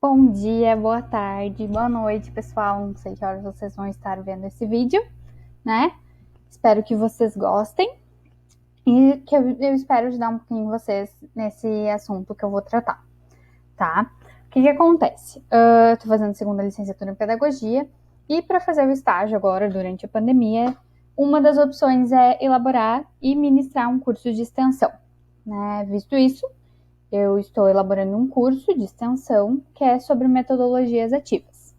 Bom dia, boa tarde, boa noite, pessoal. Não sei que horas vocês vão estar vendo esse vídeo, né? Espero que vocês gostem e que eu espero ajudar um pouquinho vocês nesse assunto que eu vou tratar, tá? O que acontece? Eu tô fazendo segunda licenciatura em pedagogia e para fazer o estágio agora, durante a pandemia, uma das opções é elaborar e ministrar um curso de extensão, né? Visto isso, eu estou elaborando um curso de extensão que é sobre metodologias ativas.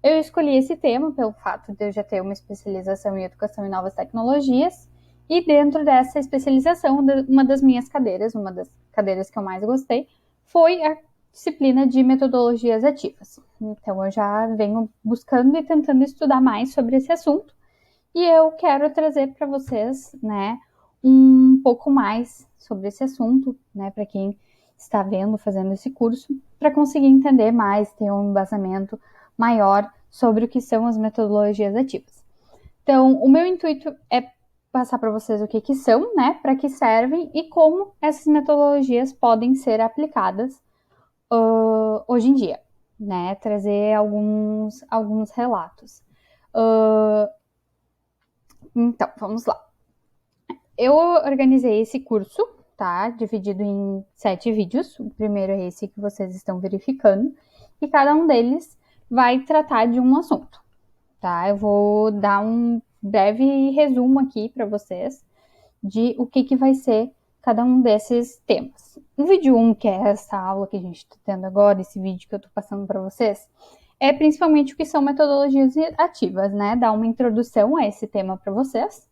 Eu escolhi esse tema pelo fato de eu já ter uma especialização em educação e novas tecnologias, e dentro dessa especialização, uma das cadeiras que eu mais gostei, foi a disciplina de metodologias ativas. Então eu já venho buscando e tentando estudar mais sobre esse assunto, e eu quero trazer para vocês, né, um pouco mais sobre esse assunto, né, para quem está fazendo esse curso, para conseguir entender mais, ter um embasamento maior sobre o que são as metodologias ativas. Então, o meu intuito é passar para vocês o que são, né, para que servem e como essas metodologias podem ser aplicadas hoje em dia, né, trazer alguns relatos. Então, vamos lá. Eu organizei esse curso, tá? Dividido em 7 vídeos. O primeiro é esse que vocês estão verificando. E cada um deles vai tratar de um assunto, tá? Eu vou dar um breve resumo aqui para vocês de o que vai ser cada um desses temas. O vídeo 1, que é essa aula que a gente está tendo agora, esse vídeo que eu estou passando para vocês, é principalmente o que são metodologias ativas, né? Dar uma introdução a esse tema para vocês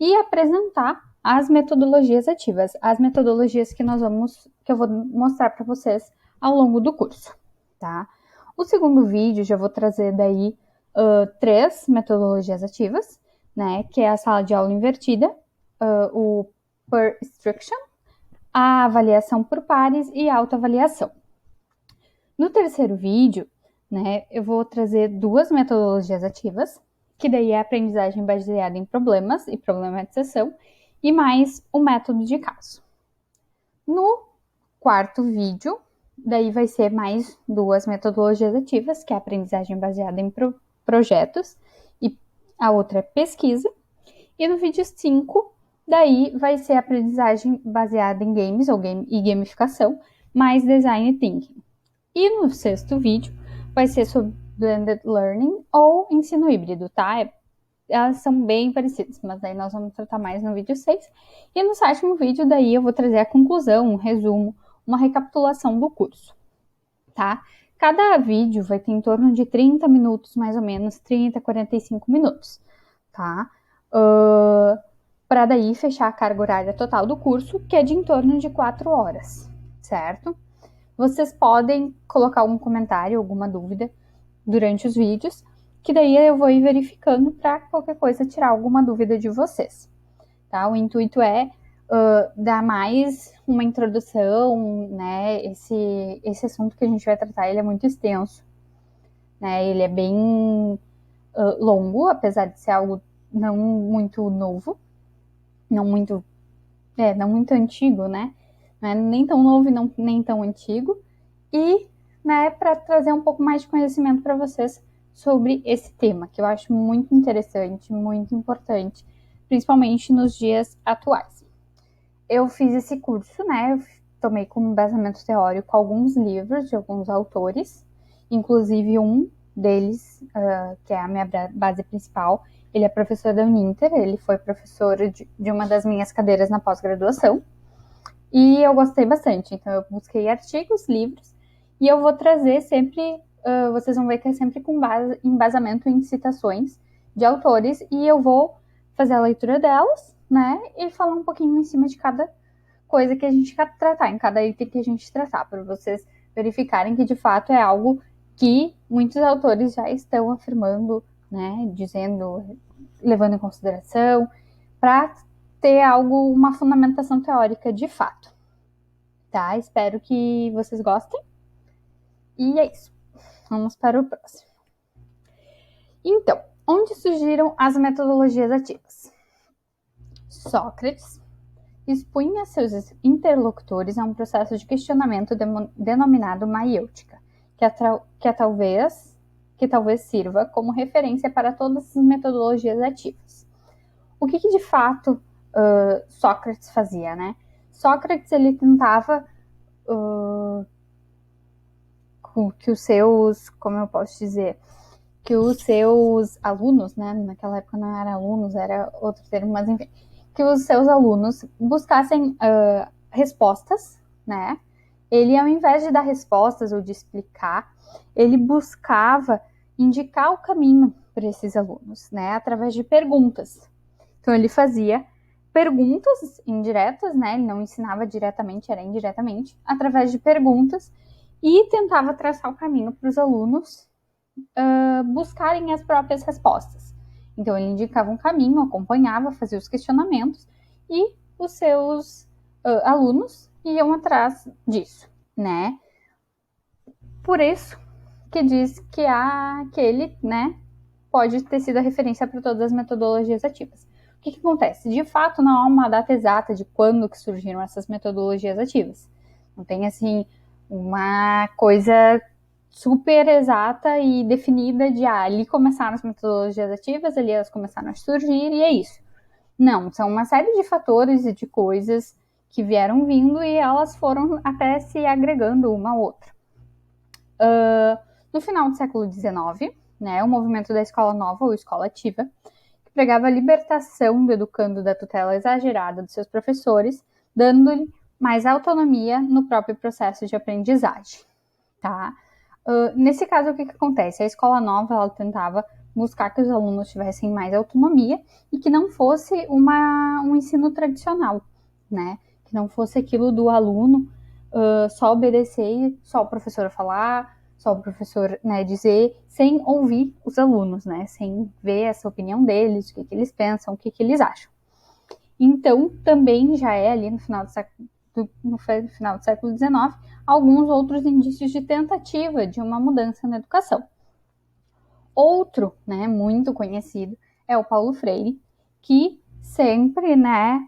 e apresentar as metodologias ativas, as metodologias que eu vou mostrar para vocês ao longo do curso, tá? O segundo vídeo já vou trazer daí 3 metodologias ativas, né? Que é a sala de aula invertida, o per instruction, a avaliação por pares e a autoavaliação. No terceiro vídeo, né, eu vou trazer 2 metodologias ativas, que daí é a aprendizagem baseada em problemas e problematização, e mais o método de caso. No quarto vídeo, daí vai ser mais 2 metodologias ativas, que é a aprendizagem baseada em projetos, e a outra é pesquisa. E no vídeo 5, daí vai ser a aprendizagem baseada em games e gamificação, mais design thinking. E no sexto vídeo vai ser sobre blended learning ou ensino híbrido, tá? Elas são bem parecidas, mas daí nós vamos tratar mais no vídeo 6. E no sétimo vídeo, daí eu vou trazer a conclusão, um resumo, uma recapitulação do curso, tá? Cada vídeo vai ter em torno de 30 minutos, mais ou menos, 30 a 45 minutos, tá? Para daí fechar a carga horária total do curso, que é de em torno de 4 horas, certo? Vocês podem colocar um comentário, alguma dúvida durante os vídeos, que daí eu vou ir verificando para qualquer coisa tirar alguma dúvida de vocês, tá? O intuito é dar mais uma introdução, né? Esse assunto que a gente vai tratar, ele é muito extenso, né? Ele é bem longo, apesar de ser algo não muito novo, não muito antigo, né? Não é nem tão novo e nem tão antigo. E, né, para trazer um pouco mais de conhecimento para vocês sobre esse tema, que eu acho muito interessante, muito importante, principalmente nos dias atuais. Eu fiz esse curso, né? Eu tomei como embasamento teórico alguns livros de alguns autores, inclusive um deles, que é a minha base principal. Ele é professor da Uninter, ele foi professor de uma das minhas cadeiras na pós-graduação, e eu gostei bastante. Então eu busquei artigos, livros, e eu vou trazer sempre, vocês vão ver que é sempre com embasamento em citações de autores, e eu vou fazer a leitura delas, né, e falar um pouquinho em cima de cada coisa que a gente quer tratar, em cada item que a gente tratar, para vocês verificarem que de fato é algo que muitos autores já estão afirmando, né, dizendo, levando em consideração, para ter uma fundamentação teórica de fato. Tá? Espero que vocês gostem. E é isso. Vamos para o próximo. Então, onde surgiram as metodologias ativas? Sócrates expunha seus interlocutores a um processo de questionamento denominado maiêutica, que talvez sirva como referência para todas as metodologias ativas. O que de fato Sócrates fazia, né? Sócrates, ele tentava que os seus, como eu posso dizer, que os seus alunos, né, naquela época não era alunos, era outro termo, mas enfim, que os seus alunos buscassem respostas, né? Ele, ao invés de dar respostas ou de explicar, ele buscava indicar o caminho para esses alunos, né, através de perguntas. Então, ele fazia perguntas indiretas, né, ele não ensinava diretamente, era indiretamente, através de perguntas, e tentava traçar o caminho para os alunos buscarem as próprias respostas. Então, ele indicava um caminho, acompanhava, fazia os questionamentos, e os seus alunos iam atrás disso, né? Por isso que diz que ele, né, pode ter sido a referência para todas as metodologias ativas. O que acontece? De fato, não há uma data exata de quando que surgiram essas metodologias ativas. Não tem, assim, uma coisa super exata e definida de ali começaram as metodologias ativas, ali elas começaram a surgir e é isso. Não, são uma série de fatores e de coisas que vieram vindo e elas foram até se agregando uma a outra. No final do século XIX, né, o movimento da escola nova ou escola ativa, que pregava a libertação do educando da tutela exagerada dos seus professores, dando-lhe mais autonomia no próprio processo de aprendizagem. Tá? Nesse caso, o que acontece? A escola nova ela tentava buscar que os alunos tivessem mais autonomia e que não fosse um ensino tradicional, né? Que não fosse aquilo do aluno só obedecer, só o professor falar, só o professor, né, dizer, sem ouvir os alunos, né? Sem ver essa opinião deles, o que eles pensam, o que eles acham. Então, também já é ali no final do século XIX, alguns outros indícios de tentativa de uma mudança na educação. Outro, né, muito conhecido, é o Paulo Freire, que sempre, né,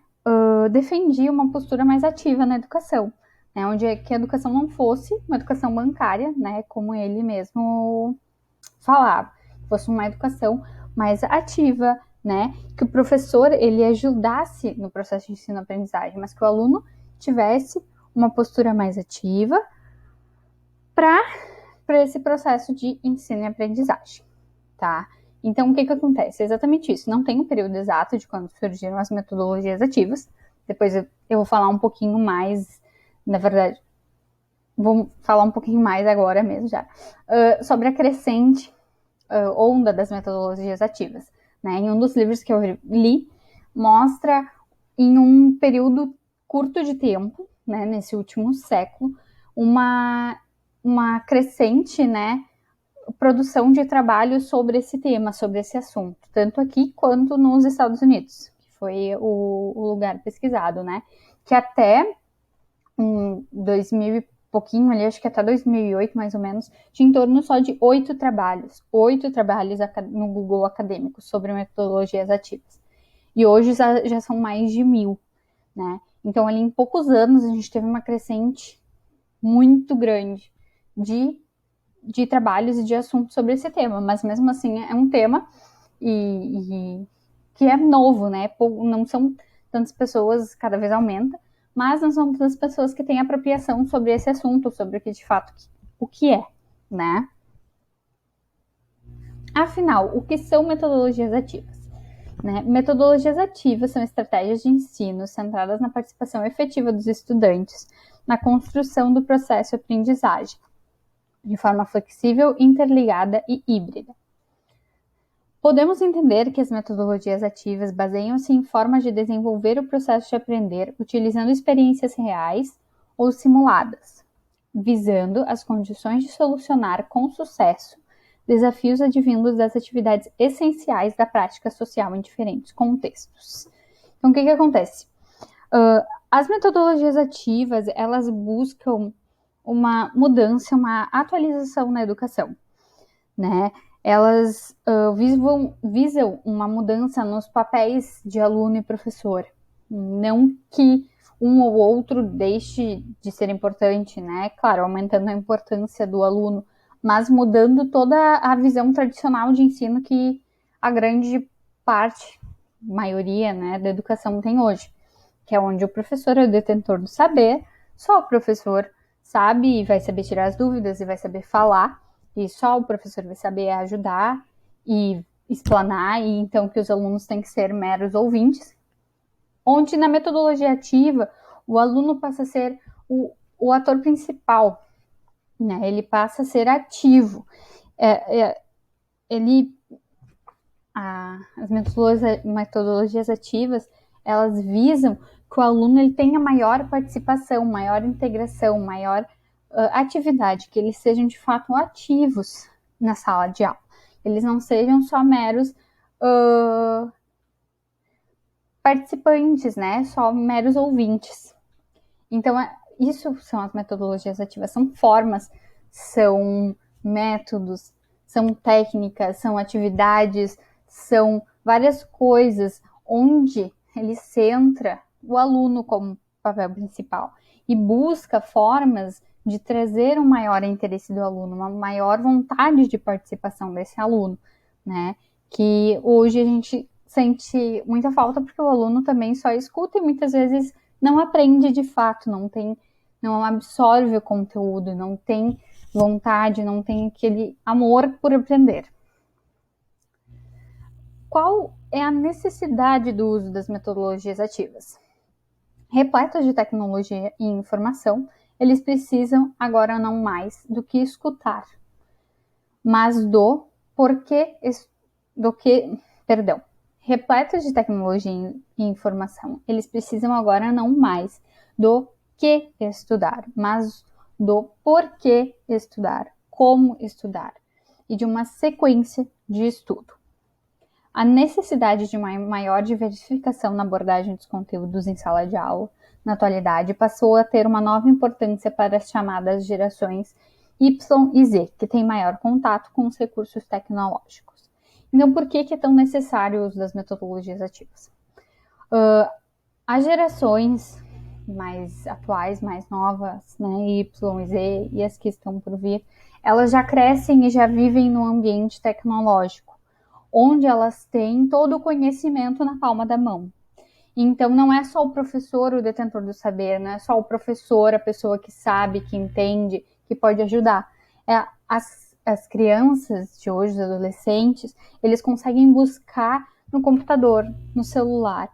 defendia uma postura mais ativa na educação, né, onde que a educação não fosse uma educação bancária, né, como ele mesmo falava, fosse uma educação mais ativa, né, que o professor ele ajudasse no processo de ensino-aprendizagem, mas que o aluno tivesse uma postura mais ativa para esse processo de ensino e aprendizagem, tá? Então, o que acontece? É exatamente isso. Não tem um período exato de quando surgiram as metodologias ativas. Depois eu vou falar um pouquinho mais, na verdade, vou falar um pouquinho mais agora mesmo já, sobre a crescente onda das metodologias ativas. Né? Em um dos livros que eu li, mostra em um período curto de tempo, né, nesse último século, uma crescente, né, produção de trabalho sobre esse tema, sobre esse assunto, tanto aqui quanto nos Estados Unidos, que foi o lugar pesquisado, né, que até 2000 e pouquinho ali, acho que até 2008 mais ou menos, tinha em torno só de 8 trabalhos no Google acadêmico sobre metodologias ativas. E hoje já são mais de 1000, né? Então, ali em poucos anos, a gente teve uma crescente muito grande de trabalhos e de assuntos sobre esse tema, mas mesmo assim é um tema que é novo, né? Não são tantas pessoas, cada vez aumenta, mas não são tantas pessoas que têm apropriação sobre esse assunto, sobre o que de fato o que é, né? Afinal, o que são metodologias ativas? Né? Metodologias ativas são estratégias de ensino centradas na participação efetiva dos estudantes na construção do processo de aprendizagem, de forma flexível, interligada e híbrida. Podemos entender que as metodologias ativas baseiam-se em formas de desenvolver o processo de aprender utilizando experiências reais ou simuladas, visando as condições de solucionar com sucesso desafios advindos das atividades essenciais da prática social em diferentes contextos. Então, o que acontece? As metodologias ativas, elas buscam uma mudança, uma atualização na educação, né? Elas visam uma mudança nos papéis de aluno e professor. Não que um ou outro deixe de ser importante, né? Claro, aumentando a importância do aluno, mas mudando toda a visão tradicional de ensino que a grande parte, maioria, né, da educação tem hoje, que é onde o professor é o detentor do saber, só o professor sabe e vai saber tirar as dúvidas e vai saber falar, e só o professor vai saber ajudar e explanar, e então que os alunos têm que ser meros ouvintes, onde na metodologia ativa o aluno passa a ser o ator principal, né? Ele passa a ser ativo. As metodologias ativas, elas visam que o aluno ele tenha maior participação, maior integração, maior atividade, que eles sejam de fato ativos na sala de aula. Eles não sejam só meros participantes, né? Só meros ouvintes. Então, isso são as metodologias ativas, são formas, são métodos, são técnicas, são atividades, são várias coisas onde ele centra o aluno como papel principal e busca formas de trazer um maior interesse do aluno, uma maior vontade de participação desse aluno, né? Que hoje a gente sente muita falta porque o aluno também só escuta e muitas vezes não aprende de fato, não absorve o conteúdo, não tem vontade, não tem aquele amor por aprender. Qual é a necessidade do uso das metodologias ativas? Repletos de tecnologia e informação, eles precisam agora não mais do que escutar, mas repletos de tecnologia e informação, eles precisam agora não mais do que estudar, mas do porquê estudar, como estudar e de uma sequência de estudo. A necessidade de uma maior diversificação na abordagem dos conteúdos em sala de aula, na atualidade, passou a ter uma nova importância para as chamadas gerações Y e Z, que têm maior contato com os recursos tecnológicos. Então, por que é tão necessário o uso das metodologias ativas? As gerações mais atuais, mais novas, né, Y e Z, e as que estão por vir, elas já crescem e já vivem no ambiente tecnológico, onde elas têm todo o conhecimento na palma da mão. Então, não é só o professor o detentor do saber, não é só o professor a pessoa que sabe, que entende, que pode ajudar. As crianças de hoje, os adolescentes, eles conseguem buscar no computador, no celular,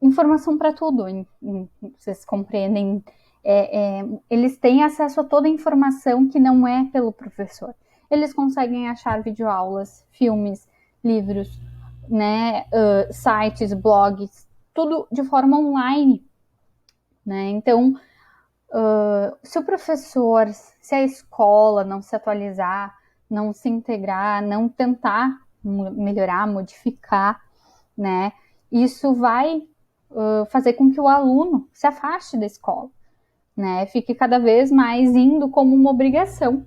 informação para tudo. Vocês compreendem? Eles têm acesso a toda a informação que não é pelo professor. Eles conseguem achar videoaulas, filmes, livros, né, sites, blogs, tudo de forma online, né? Então, se o professor, se a escola não se atualizar, não se integrar, não tentar melhorar, modificar, né, isso vai fazer com que o aluno se afaste da escola, né, fique cada vez mais indo como uma obrigação.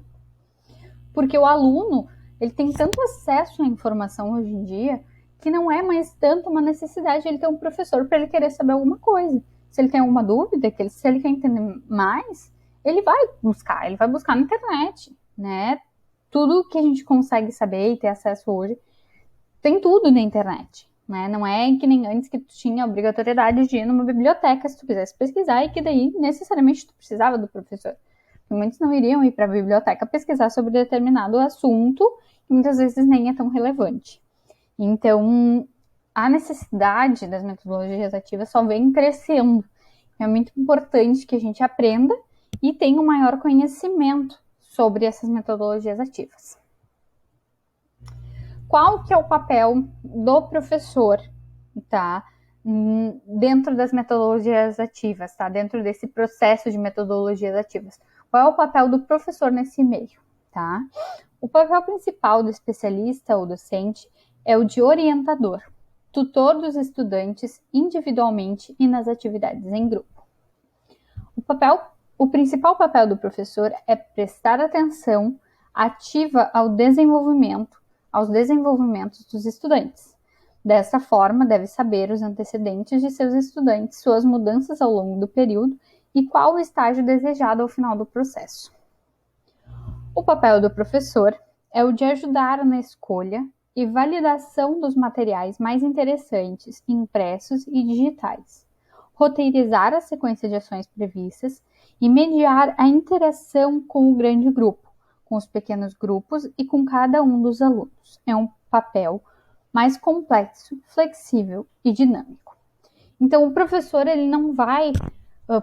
Porque o aluno, ele tem tanto acesso à informação hoje em dia, que não é mais tanto uma necessidade ele ter um professor para ele querer saber alguma coisa. Se ele tem alguma dúvida, se ele quer entender mais, ele vai buscar na internet, né? Tudo que a gente consegue saber e ter acesso hoje, tem tudo na internet, né? Não é que nem antes que tu tinha a obrigatoriedade de ir numa biblioteca se tu quisesse pesquisar e que daí necessariamente tu precisava do professor. Muitos não iriam ir para a biblioteca pesquisar sobre determinado assunto que muitas vezes nem é tão relevante. Então, a necessidade das metodologias ativas só vem crescendo. É muito importante que a gente aprenda e tenha um maior conhecimento sobre essas metodologias ativas. Qual que é o papel do professor, tá? Dentro das metodologias ativas, tá? Dentro desse processo de metodologias ativas. Qual é o papel do professor nesse meio, tá? O papel principal do especialista ou docente é o de orientador, tutor dos estudantes individualmente e nas atividades em grupo. O principal papel do professor é prestar atenção ativa aos desenvolvimentos dos estudantes. Dessa forma, deve saber os antecedentes de seus estudantes, suas mudanças ao longo do período e qual o estágio desejado ao final do processo. O papel do professor é o de ajudar na escolha e validação dos materiais mais interessantes, impressos e digitais, roteirizar a sequência de ações previstas e mediar a interação com o grande grupo, com os pequenos grupos e com cada um dos alunos. É um papel mais complexo, flexível e dinâmico. Então, o professor ele não vai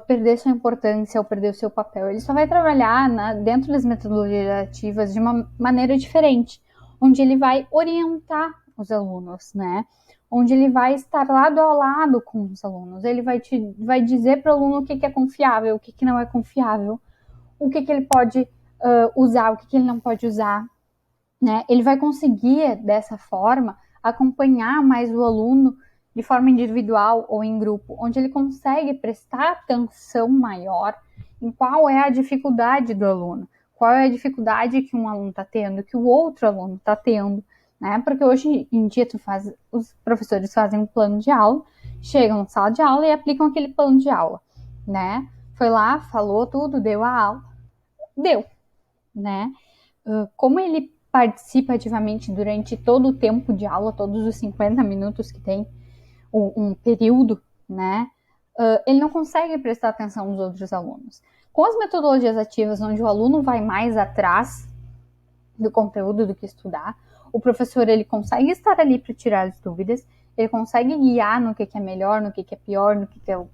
perder sua importância ou perder o seu papel. Ele só vai trabalhar dentro das metodologias ativas de uma maneira diferente, onde ele vai orientar os alunos, né? Onde ele vai estar lado a lado com os alunos. Ele vai dizer para o aluno o que é confiável, o que não é confiável, o que ele pode usar, o que ele não pode usar, né? Ele vai conseguir, dessa forma, acompanhar mais o aluno de forma individual ou em grupo, onde ele consegue prestar atenção maior em qual é a dificuldade do aluno, qual é a dificuldade que um aluno está tendo, que o outro aluno está tendo, né? Porque hoje em dia os professores fazem um plano de aula, chegam na sala de aula e aplicam aquele plano de aula, né? Foi lá, falou tudo, deu a aula, deu, né? Como ele participa ativamente durante todo o tempo de aula, todos os 50 minutos que tem um período, né? Ele não consegue prestar atenção nos outros alunos. Com as metodologias ativas, onde o aluno vai mais atrás do conteúdo do que estudar, o professor ele consegue estar ali para tirar as dúvidas, ele consegue guiar no que é melhor, no que é pior, no que é o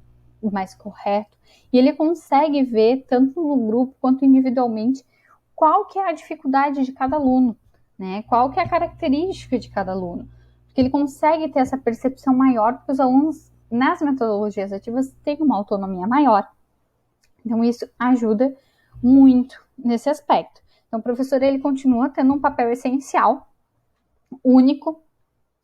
mais correto, e ele consegue ver, tanto no grupo quanto individualmente, qual que é a dificuldade de cada aluno, né? Qual que é a característica de cada aluno. Porque ele consegue ter essa percepção maior, porque os alunos, nas metodologias ativas, têm uma autonomia maior. Então, isso ajuda muito nesse aspecto. Então, o professor, ele continua tendo um papel essencial, único,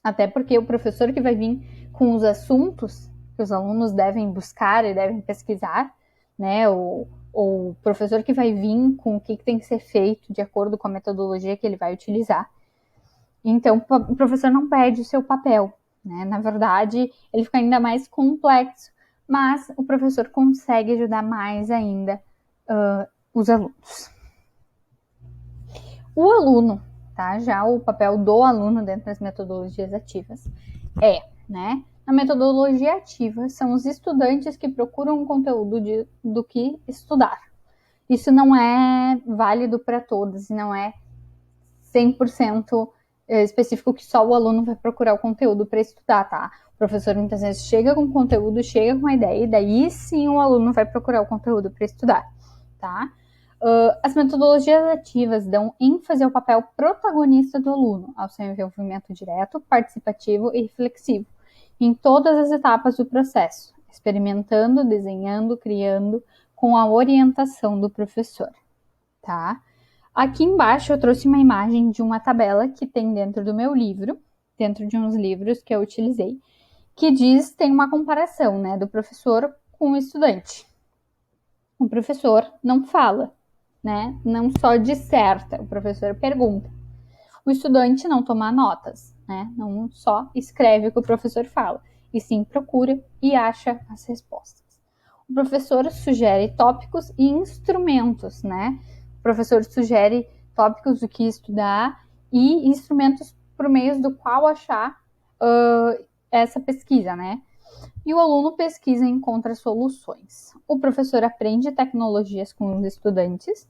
até porque o professor que vai vir com os assuntos que os alunos devem buscar e devem pesquisar, né, ou o professor que vai vir com o que tem que ser feito de acordo com a metodologia que ele vai utilizar. Então, o professor não perde o seu papel, né? Na verdade, ele fica ainda mais complexo, mas o professor consegue ajudar mais ainda os alunos. O aluno, tá? Já o papel do aluno dentro das metodologias ativas né? Na metodologia ativa, são os estudantes que procuram um conteúdo do que estudar. Isso não é válido para todos, e não é 100% específico que só o aluno vai procurar o conteúdo para estudar, tá? O professor muitas vezes chega com o conteúdo, chega com a ideia, e daí sim o aluno vai procurar o conteúdo para estudar, tá? As metodologias ativas dão ênfase ao papel protagonista do aluno, ao seu envolvimento direto, participativo e reflexivo, em todas as etapas do processo, experimentando, desenhando, criando, com a orientação do professor, tá? Aqui embaixo eu trouxe uma imagem de uma tabela que tem dentro do meu livro, dentro de uns livros que eu utilizei, que tem uma comparação, né, do professor com o estudante. O professor não fala, né, não só disserta, o professor pergunta. O estudante não toma notas, né, não só escreve o que o professor fala, e sim procura e acha as respostas. O professor sugere tópicos e instrumentos, né? O professor sugere tópicos do que estudar e instrumentos por meio do qual achar essa pesquisa, né? E o aluno pesquisa e encontra soluções. O professor aprende tecnologias com os estudantes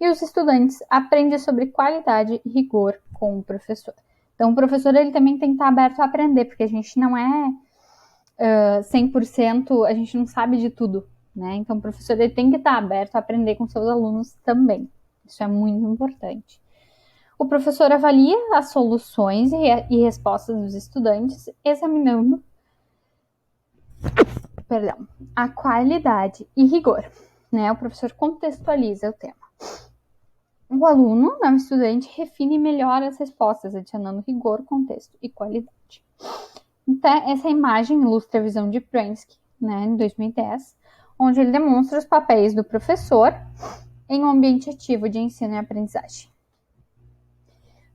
e os estudantes aprendem sobre qualidade e rigor com o professor. Então, o professor ele também tem que estar aberto a aprender, porque a gente não é 100%, a gente não sabe de tudo, né? Então, o professor ele tem que estar aberto a aprender com seus alunos também. Isso é muito importante. O professor avalia as soluções e respostas dos estudantes, examinando a qualidade e rigor, né? O professor contextualiza o tema. O aluno, o estudante, refine melhor as respostas, adicionando rigor, contexto e qualidade. Então, essa imagem ilustra a visão de Prensky, né, em 2010, onde ele demonstra os papéis do professor em um ambiente ativo de ensino e aprendizagem.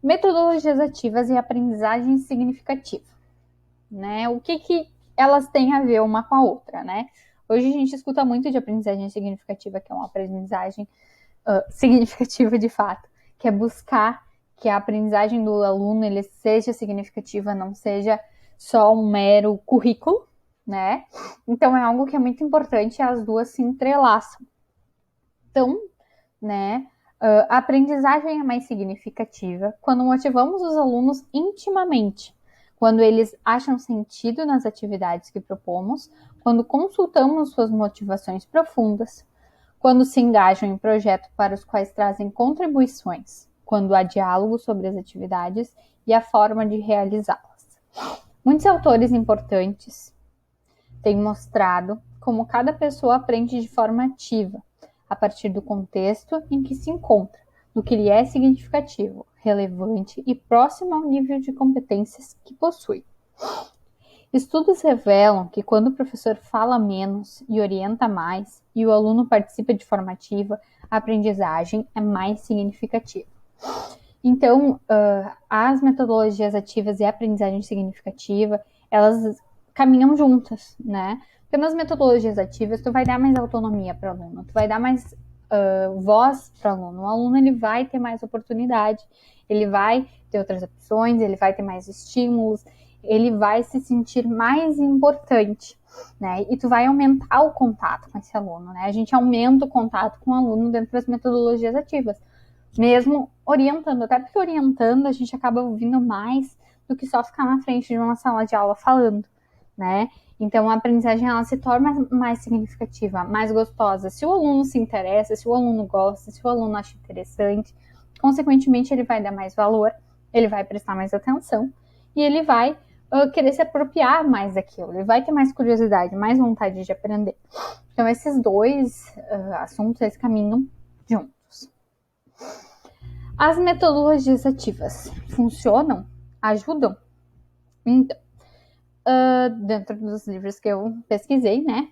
Metodologias ativas e aprendizagem significativa, né? O que elas têm a ver uma com a outra, né? Hoje a gente escuta muito de aprendizagem significativa, que é uma aprendizagem significativa de fato. que é buscar que a aprendizagem do aluno ele seja significativa, não seja só um mero currículo, né? Então é algo que é muito importante e as duas se entrelaçam. Então, né, a aprendizagem é mais significativa quando motivamos os alunos intimamente, quando eles acham sentido nas atividades que propomos, quando consultamos suas motivações profundas, quando se engajam em projetos para os quais trazem contribuições, quando há diálogo sobre as atividades e a forma de realizá-las. Muitos autores importantes têm mostrado como cada pessoa aprende de forma ativa, a partir do contexto em que se encontra, do que lhe é significativo, relevante e próximo ao nível de competências que possui. Estudos revelam que quando o professor fala menos e orienta mais, e o aluno participa de forma ativa, a aprendizagem é mais significativa. Então, as metodologias ativas e a aprendizagem significativa, elas caminham juntas, né? Porque nas metodologias ativas, tu vai dar mais autonomia para o aluno, tu vai dar mais voz para o aluno. O aluno ele vai ter mais oportunidade, ele vai ter outras opções, ele vai ter mais estímulos, ele vai se sentir mais importante, né? E tu vai aumentar o contato com esse aluno, né? A gente aumenta o contato com o aluno dentro das metodologias ativas, mesmo orientando, até porque orientando a gente acaba ouvindo mais do que só ficar na frente de uma sala de aula falando, né? Então a aprendizagem ela se torna mais significativa, mais gostosa. Se o aluno se interessa, se o aluno gosta, se o aluno acha interessante, consequentemente ele vai dar mais valor, ele vai prestar mais atenção e ele vai querer se apropriar mais daquilo, ele vai ter mais curiosidade, mais vontade de aprender. Então esses dois assuntos eles caminham juntos. As metodologias ativas funcionam? Ajudam? Então, dentro dos livros que eu pesquisei, né,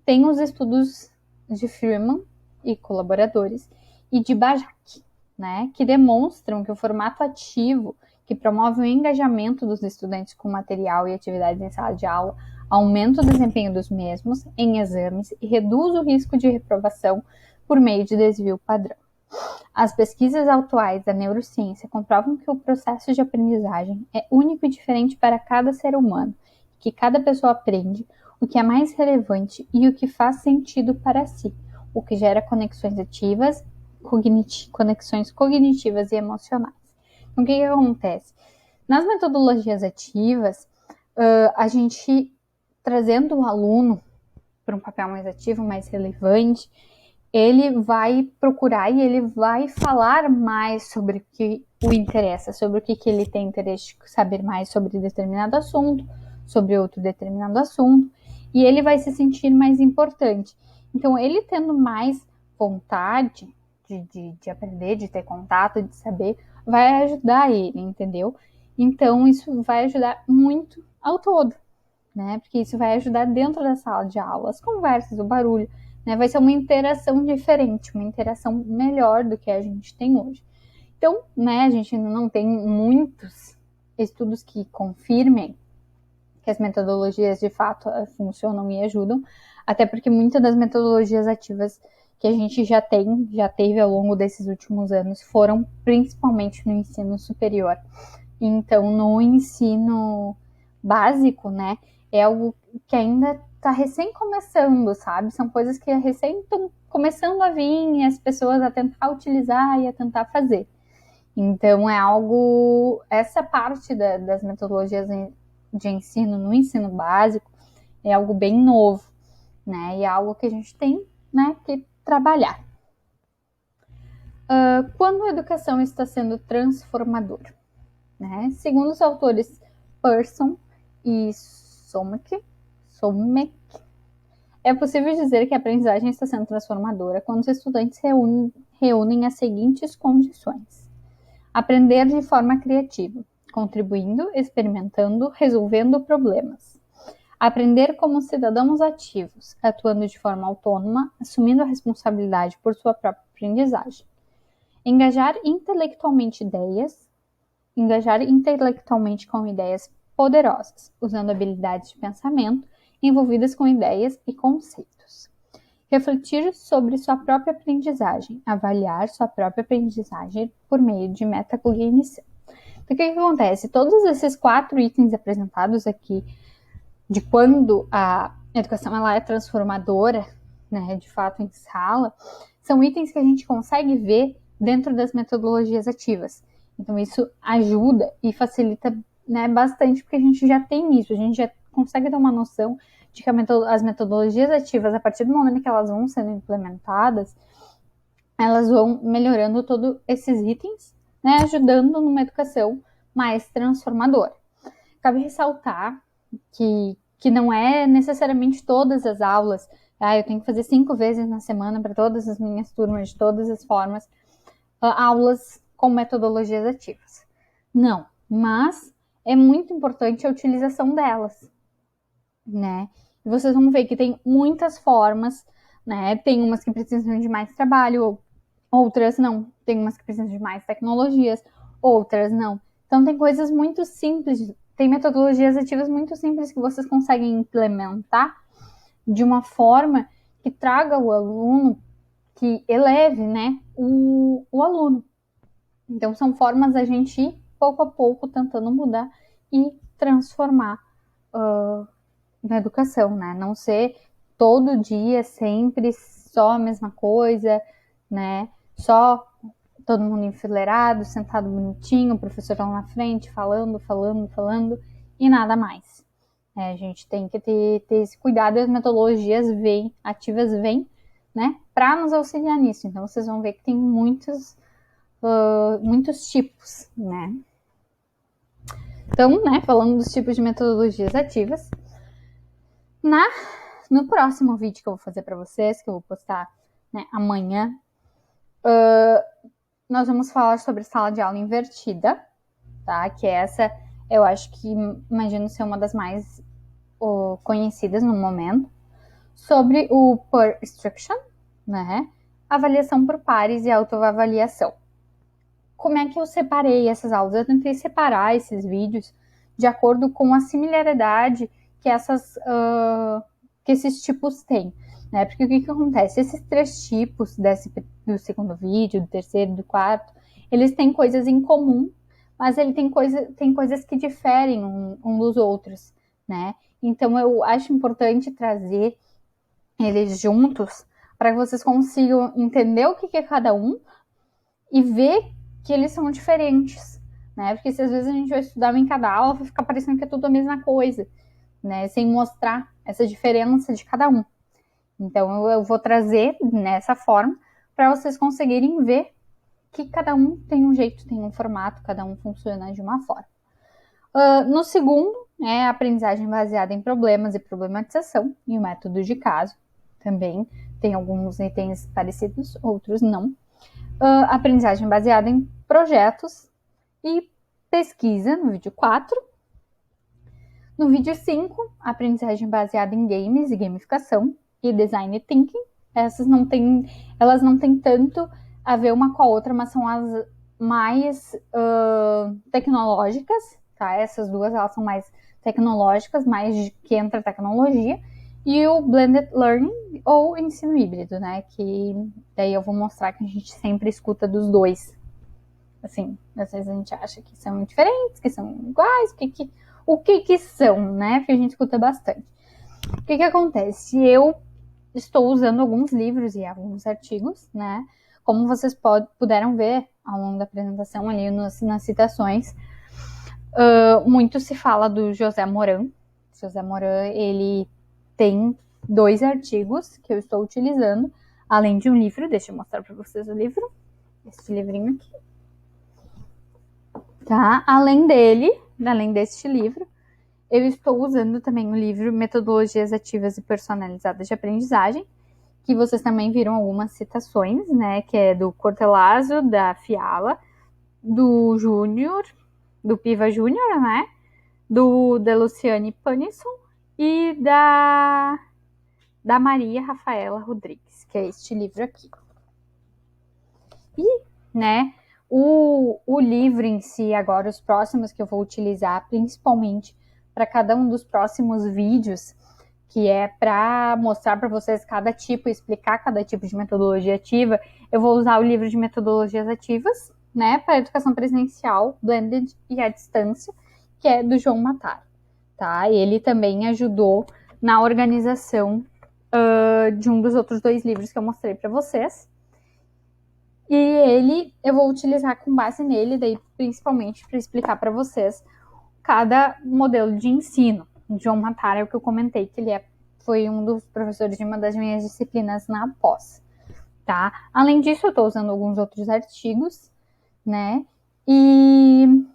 tem os estudos de Freeman e colaboradores e de Bajak, né, que demonstram que o formato ativo, que promove o engajamento dos estudantes com material e atividades em sala de aula, aumenta o desempenho dos mesmos em exames e reduz o risco de reprovação por meio de desvio padrão. As pesquisas atuais da neurociência comprovam que o processo de aprendizagem é único e diferente para cada ser humano, que cada pessoa aprende o que é mais relevante e o que faz sentido para si, o que gera conexões ativas, conexões cognitivas e emocionais. Então, o que acontece? Nas metodologias ativas, a gente trazendo o aluno para um papel mais ativo, mais relevante, ele vai procurar e ele vai falar mais sobre o que o interessa, sobre o que ele tem interesse de saber mais sobre determinado assunto, sobre outro determinado assunto, e ele vai se sentir mais importante. Então, ele tendo mais vontade de aprender, de ter contato, de saber, vai ajudar ele, entendeu? Então, isso vai ajudar muito ao todo, né? Porque isso vai ajudar dentro da sala de aula, as conversas, o barulho, né? Vai ser uma interação diferente, uma interação melhor do que a gente tem hoje. Então, né, a gente ainda não tem muitos estudos que confirmem que as metodologias de fato funcionam e ajudam, até porque muitas das metodologias ativas que a gente já teve ao longo desses últimos anos, foram principalmente no ensino superior. Então, no ensino básico, né, é algo que ainda está recém começando, sabe? São coisas que recém estão começando a vir e as pessoas a tentar utilizar e a tentar fazer. Então, é algo, essa parte das metodologias de ensino no ensino básico é algo bem novo, né? E é algo que a gente tem, né, que trabalhar. Quando a educação está sendo transformadora? Né? Segundo os autores Persson e Somek, é possível dizer que a aprendizagem está sendo transformadora quando os estudantes reúnem as seguintes condições: aprender de forma criativa, contribuindo, experimentando, resolvendo problemas. Aprender como cidadãos ativos, atuando de forma autônoma, assumindo a responsabilidade por sua própria aprendizagem. Engajar intelectualmente com ideias poderosas, usando habilidades de pensamento envolvidas com ideias e conceitos. refletir sobre sua própria aprendizagem, avaliar sua própria aprendizagem por meio de metacognição. Então, o que acontece? Todos esses 4 itens apresentados aqui, de quando a educação ela é transformadora, né, de fato em sala, são itens que a gente consegue ver dentro das metodologias ativas. Então, isso ajuda e facilita, né, bastante, porque a gente já tem isso, a gente já consegue ter uma noção de que as metodologias ativas, a partir do momento que elas vão sendo implementadas, elas vão melhorando todos esses itens, né, ajudando numa educação mais transformadora. Cabe ressaltar que não é necessariamente todas as aulas, eu tenho que fazer 5 vezes na semana para todas as minhas turmas, de todas as formas, aulas com metodologias ativas. Não, mas é muito importante a utilização delas, né? E vocês vão ver que tem muitas formas, né? Tem umas que precisam de mais trabalho, outras não. Tem umas que precisam de mais tecnologias, outras não. Então tem coisas muito simples, tem metodologias ativas muito simples que vocês conseguem implementar de uma forma que traga o aluno, que eleve, né, o aluno. Então são formas da gente ir pouco a pouco tentando mudar e transformar na educação, né? Não ser todo dia sempre só a mesma coisa, né? Só todo mundo enfileirado, sentado bonitinho, o professor lá na frente, falando, e nada mais. A gente tem que ter esse cuidado e as metodologias ativas vêm, né, para nos auxiliar nisso. Então, vocês vão ver que tem muitos tipos, né? Então, né, falando dos tipos de metodologias ativas, no próximo vídeo que eu vou fazer para vocês, que eu vou postar, né, amanhã, nós vamos falar sobre sala de aula invertida, tá? Que essa, eu acho que, imagino ser uma das mais conhecidas no momento. Sobre o Peer Instruction, né? Avaliação por pares e autoavaliação. Como é que eu separei essas aulas? Eu tentei separar esses vídeos de acordo com a similaridade que esses tipos têm, né? Porque o que acontece? Esses 3 tipos do segundo vídeo, do terceiro, do quarto, eles têm coisas em comum, mas ele tem coisas que diferem um dos outros, né? Então eu acho importante trazer eles juntos para que vocês consigam entender o que é cada um e ver que eles são diferentes, né? Porque se às vezes a gente vai estudar em cada aula, vai ficar parecendo que é tudo a mesma coisa, né? Sem mostrar essa diferença de cada um. Então eu vou trazer nessa forma para vocês conseguirem ver que cada um tem um jeito, tem um formato, cada um funciona de uma forma. No segundo, a aprendizagem baseada em problemas e problematização e o método de caso. Também tem alguns itens parecidos, outros não. Aprendizagem baseada em projetos e pesquisa, no vídeo 4. No vídeo 5, aprendizagem baseada em games e gamificação e design thinking. Elas não têm tanto a ver uma com a outra, mas são as mais tecnológicas, tá? Essas duas, elas são mais tecnológicas, mais que entra tecnologia. E o blended learning ou ensino híbrido, né? Que daí eu vou mostrar que a gente sempre escuta dos dois. Assim, às vezes a gente acha que são diferentes, que são iguais, o que são, né? Porque a gente escuta bastante. O que acontece? Eu estou usando alguns livros e alguns artigos, né? Como vocês puderam ver ao longo da apresentação ali nas citações, muito se fala do José Moran. José Moran, ele tem 2 artigos que eu estou utilizando, além de um livro. Deixa eu mostrar para vocês o livro. Esse livrinho aqui. Tá? Além deste livro, eu estou usando também o livro Metodologias Ativas e Personalizadas de Aprendizagem, que vocês também viram algumas citações, né? Que é do Cortellazzo, da Fiala, do Júnior, do Piva Júnior, né? Da Luciane Panisson e da Maria Rafaela Rodrigues, que é este livro aqui. E, né, o livro em si, agora os próximos que eu vou utilizar, principalmente para cada um dos próximos vídeos, que é para mostrar para vocês cada tipo, explicar cada tipo de metodologia ativa, eu vou usar o livro de metodologias ativas, né, para educação presencial, blended e à distância, que é do João Matar, tá? Ele também ajudou na organização de um dos outros 2 livros que eu mostrei para vocês. E eu vou utilizar com base nele, daí principalmente para explicar para vocês cada modelo de ensino. O João Matar é o que eu comentei, que ele foi um dos professores de uma das minhas disciplinas na pós, tá? Além disso, eu estou usando alguns outros artigos, né? E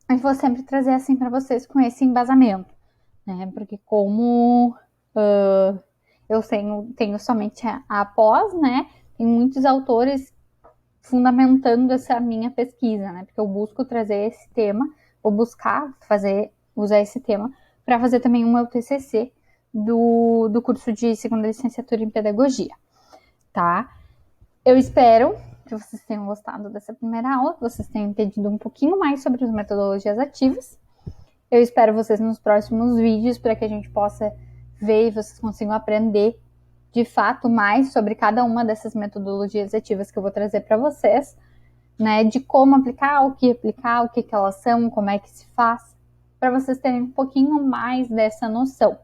eu vou sempre trazer assim para vocês com esse embasamento, né? Porque como eu tenho somente a pós, né? Tem muitos autores fundamentando essa minha pesquisa, né? Porque eu busco trazer esse tema, vou buscar usar esse tema para fazer também o meu TCC do curso de segunda licenciatura em pedagogia, tá? Eu espero que vocês tenham gostado dessa primeira aula, que vocês tenham entendido um pouquinho mais sobre as metodologias ativas. Eu espero vocês nos próximos vídeos para que a gente possa ver e vocês consigam aprender de fato mais sobre cada uma dessas metodologias ativas que eu vou trazer para vocês, né, de como aplicar, o que elas são, como é que se faz, para vocês terem um pouquinho mais dessa noção,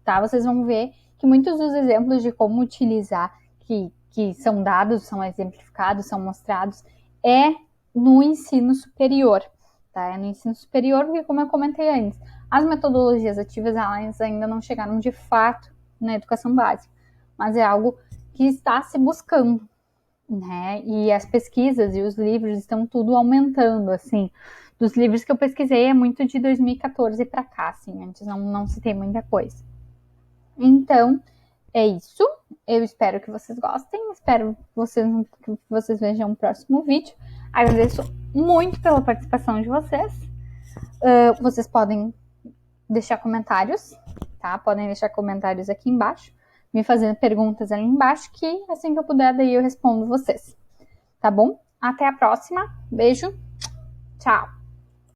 tá? Vocês vão ver que muitos dos exemplos de como utilizar, que são dados, são exemplificados, são mostrados, é no ensino superior, tá? É no ensino superior, porque como eu comentei antes, as metodologias ativas, elas ainda não chegaram de fato na educação básica, mas é algo que está se buscando, né? E as pesquisas e os livros estão tudo aumentando, assim. Dos livros que eu pesquisei é muito de 2014 para cá, assim, antes não citei muita coisa. Então, é isso. Eu espero que vocês gostem, espero que vocês vejam o próximo vídeo. Agradeço muito pela participação de vocês. Vocês podem deixar comentários, tá? Podem deixar comentários aqui embaixo, me fazendo perguntas ali embaixo, que assim que eu puder, daí eu respondo vocês. Tá bom? Até a próxima. Beijo. Tchau.